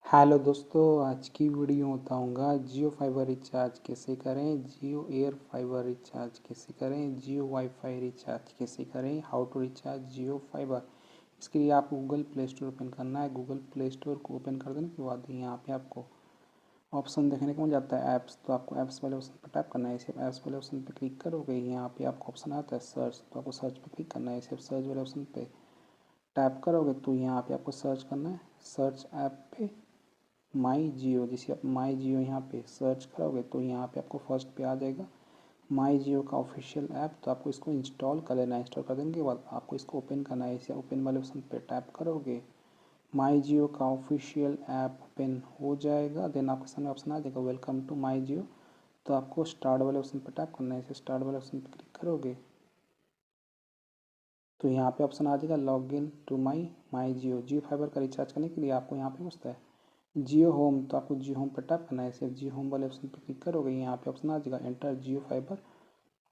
Hello दोस्तों, आज की वीडियो बताऊंगा जियो फाइबर रिचार्ज कैसे करें, जियो एयर फाइबर रिचार्ज कैसे करें, जियो वाईफाई रिचार्ज कैसे करें, how to recharge Jio fibre. इसके लिए आपको गूगल प्ले स्टोर ओपन करना है। गूगल प्ले स्टोर को ओपन कर देने के बाद यहाँ पे आपको ऑप्शन देखने को मिल जाता है ऐप्स। तो आपको ऐप्स वाले ऑप्शन पर टैप करना है। इसे ऐप्स वाले ऑप्शन पर क्लिक करोगे, यहाँ पे आपको ऑप्शन आता है सर्च। तो आपको सर्च पर क्लिक करना है। इसे सर्च वाले ऑप्शन पे टैप करोगे तो यहाँ पे आपको सर्च करना है। सर्च ऐप पे माई जियो, जिसे आप माई जियो यहाँ पे सर्च करोगे तो यहाँ पे आपको फर्स्ट पे आ जाएगा माई जियो का ऑफिशियल ऐप। तो आपको इसको इंस्टॉल कर लेना है। इंस्टॉल कर देने के बाद आपको इसको ओपन करना है। इसे ओपन वाले ऑप्शन पे टैप करोगे, माई जियो का ऑफिशियल ऐप ओपन हो जाएगा। देन आपके सामने ऑप्शन आ जाएगा वेलकम टू माई जियो। तो आपको स्टार्ट वाले ऑप्शन पर टैप करना है। इसे स्टार्ट वाले ऑप्शन पर क्लिक करोगे तो यहाँ पे ऑप्शन आ जाएगा log in to my Jio. Jio fibre का रिचार्ज करने के लिए आपको यहाँ पे पूछता है जियो होम। तो आपको जियो होम पर टैप करना है। सिर्फ जियो होम वाले ऑप्शन पर क्लिक करोगे, यहाँ पे ऑप्शन आ जाएगा एंटर जियो फाइबर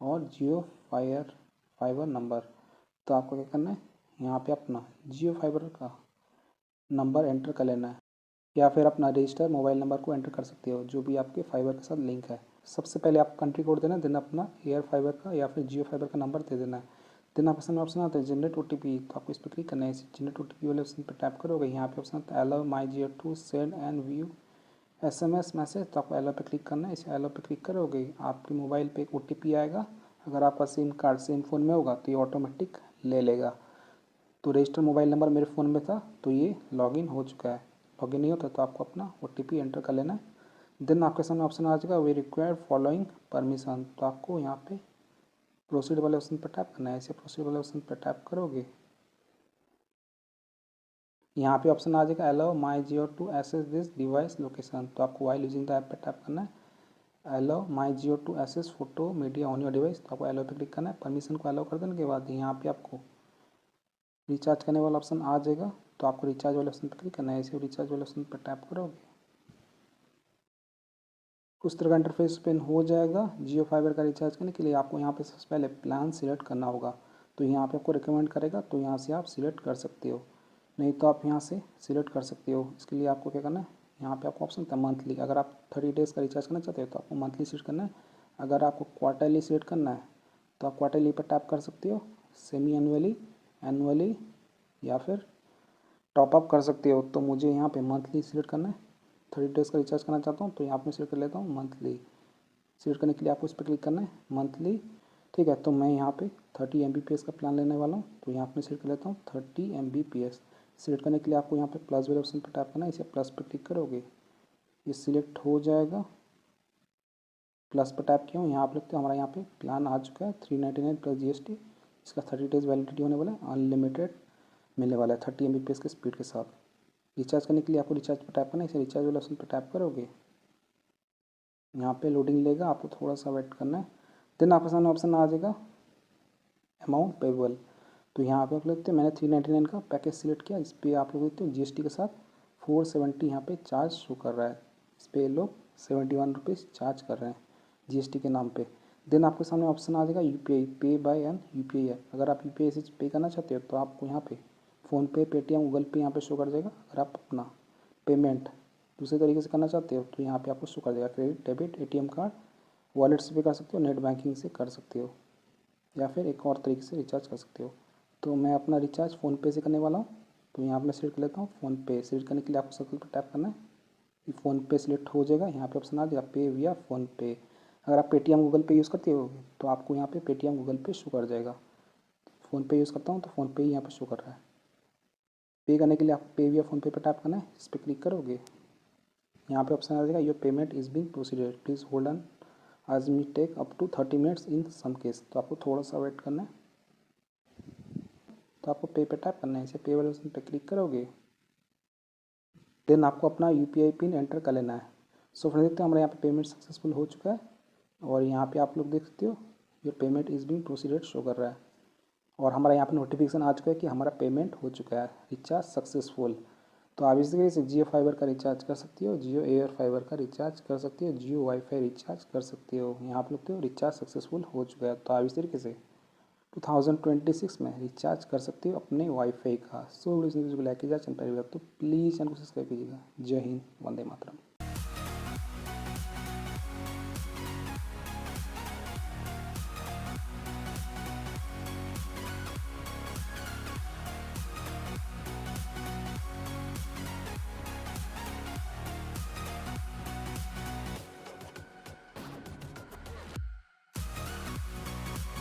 और जियो फाइबर नंबर। तो आपको क्या करना है, यहाँ पे अपना जियो फाइबर का नंबर एंटर कर लेना है, या फिर अपना रजिस्टर मोबाइल नंबर को एंटर कर सकते हो जो भी आपके फाइबर के साथ लिंक है। सबसे पहले आप कंट्री कोड देना, देन अपना एयर फाइबर का या फिर जियो फाइबर का नंबर दे देना है। देन आपके सामने ऑप्शन आता है जनरेट ओटीपी। तो आपको इस पर क्लिक करना है। जनरेट ओटीपी वाले ऑप्शन पर टैप करोगे, यहाँ पे ऑप्शन आता है allow my Jio to send and view SMS message. तो आपको एलो पे क्लिक करना है। इसे एलो पे क्लिक करोगे, आपके मोबाइल पे एक OTP आएगा। अगर आपका सिम कार्ड सेम फ़ोन में होगा तो ये ऑटोमेटिक ले लेगा। तो रजिस्टर मोबाइल नंबर मेरे फ़ोन में था तो ये लॉगिन हो चुका है। लॉगिन नहीं होता तो आपको अपना OTP एंटर कर लेना है। देन आपके सामने ऑप्शन आ जाएगा वी रिक्वायर फॉलोइंग परमिशन। तो आपको यहाँ पे प्रोसीड वाले ऑप्शन पर टैप करना है। इसे प्रोसीड वाले ऑप्शन पर टैप करोगे, यहाँ पे ऑप्शन आ जाएगा allow my Jio to access this device location. तो आपको वाइल यूजिंग द ऐप पर टैप करना है। Allow my Jio to access photo media on your device. तो आपको अलाउ पे क्लिक करना है। परमिशन को अलाउ कर देने के बाद यहाँ पे आपको रिचार्ज करने वाला ऑप्शन आ जाएगा। तो आपको रिचार्ज वाले ऑप्शन पर क्लिक करना है। इसे रिचार्ज वाले ऑप्शन पर टैप करोगे, उस तरह का इंटरफेस ओपन हो जाएगा। जियो फाइबर का रिचार्ज करने के लिए आपको यहाँ पे सबसे पहले प्लान सिलेक्ट करना होगा। तो यहाँ पे आपको रिकमेंड करेगा, तो यहाँ से आप सिलेक्ट कर सकते हो, नहीं तो आप यहाँ से सिलेक्ट कर सकते हो। इसके लिए आपको क्या करना है, यहाँ पे आपको ऑप्शन था मंथली। अगर आप 30 डेज़ का रिचार्ज करना चाहते हो तो आपको मंथली सिलेक्ट करना है। अगर आपको क्वार्टरली सिलेक्ट करना है तो आप क्वार्टरली पर टैप कर सकते हो, सेमी एनुअली, एनुअली या फिर टॉपअप कर सकते हो। तो मुझे यहाँ पे मंथली सिलेक्ट करना है। 30 डेज़ का रिचार्ज करना चाहता हूँ तो यहाँ पे सिलेक्ट कर लेता हूँ मंथली। सिलेक्ट करने के लिए आपको इस पर क्लिक करना है मंथली। ठीक है, तो मैं यहाँ पे 30 MBPS का प्लान लेने वाला हूँ तो यहाँ पे सिलेक्ट कर लेता हूँ 30 MBPS। सिलेक्ट करने के लिए आपको यहाँ पे प्लस वाले ऑप्शन पर टैप करना है। इसे प्लस पर क्लिक करोगे, ये सिलेक्ट हो जाएगा। प्लस पर टैप किया हूँ, यहाँ आप लिखते हो हमारा यहाँ पे प्लान आ चुका है 399 प्लस GST। इसका 30 डेज़ वैलिडिटी होने वाला है, अनलिमिटेड मिलने वाला है 30 MBPS के स्पीड के साथ। रिचार्ज करने के लिए आपको रिचार्ज पर टैप करना है। इसे रिचार्ज वाले ऑप्शन पर टैप करोगे, यहाँ पे लोडिंग लेगा, आपको थोड़ा सा वेट करना है। देन आपके सामने ऑप्शन आ जाएगा अमाउंट पेबल। तो यहाँ पे आप लेते हो मैंने 399 का पैकेज सिलेक्ट किया। इस पर आप लोग देखते हो GST के साथ 470 यहाँ पे चार्ज शो कर रहा है। इस पर लोग 71 रुपीज़ चार्ज कर रहे हैं GST के नाम पे। देन आपके सामने ऑप्शन आ जाएगा UPI, पे बाय एन UPI ऐप। अगर आप UPI से पे करना चाहते हो तो आपको यहाँ पे फ़ोनपे, पेटीएम, गूगल पे यहाँ पे शो कर जाएगा। अगर आप अपना पेमेंट दूसरे तरीके से करना चाहते हो तो यहाँ पे आपको शो कर देगा credit, debit, ATM card, wallet से भी कर सकते हो, नेट बैंकिंग से कर सकते हो, या फिर एक और तरीके से रिचार्ज कर सकते हो। तो मैं अपना रिचार्ज फ़ोनपे से करने वाला हूँ तो यहाँ पर मैं सिलेक्ट कर लेता हूँ फ़ोनपे। सिलेक्ट करने के लिए आपको सर्कल पर टैप करना है। ये फ़ोनपे सिलेक्ट हो जाएगा। यहाँ पे ऑप्शन आ जाएगा पे विया फ़ोनपे। अगर आप पेटीएम गूगल पे यूज़ करते हो तो आपको यहाँ पे पेटीएम गूगल पे शो कर जाएगा। फ़ोनपे यूज़ करता हूँ तो फ़ोनपे ही यहाँ पे शो कर रहा है। पे करने के लिए आपको पे विया फ़ोनपे पर टैप करना है। इस पर क्लिक करोगे, यहाँ पे ऑप्शन आ जाएगा your payment is being proceeded, please hold on आज may take up to 30 minutes in some case. तो आपको थोड़ा सा वेट करना है। तो आपको पे पे टैप करना है। इसे पे वाले ऑप्शन पे क्लिक करोगे, देन आपको अपना UPI पिन एंटर कर लेना है। सो फ्रेंड्स देखते हैं हमारे यहाँ पे पेमेंट सक्सेसफुल हो चुका है और यहाँ पे आप लोग देख सकते हो your payment is being proceeded show कर रहा है और हमारा यहाँ पे नोटिफिकेशन आ चुका है कि हमारा पेमेंट हो चुका है, रिचार्ज सक्सेसफुल। तो आप इसी तरीके से जियो फाइबर का रिचार्ज कर सकती हो, जियो एयर फाइबर का रिचार्ज कर सकती हो, जियो वाईफाई रिचार्ज कर सकती हो। यहाँ आप लोग तो रिचार्ज सक्सेसफुल हो चुका है। तो आप इस तरीके से 2026 में रिचार्ज कर सकते हो अपने वाईफाई का। सो वीडियो को लाइक कीजिएगा, चैनल पर तो प्लीज़ चैनल को सब्सक्राइब कीजिएगा। जय हिंद, वंदे मातरम।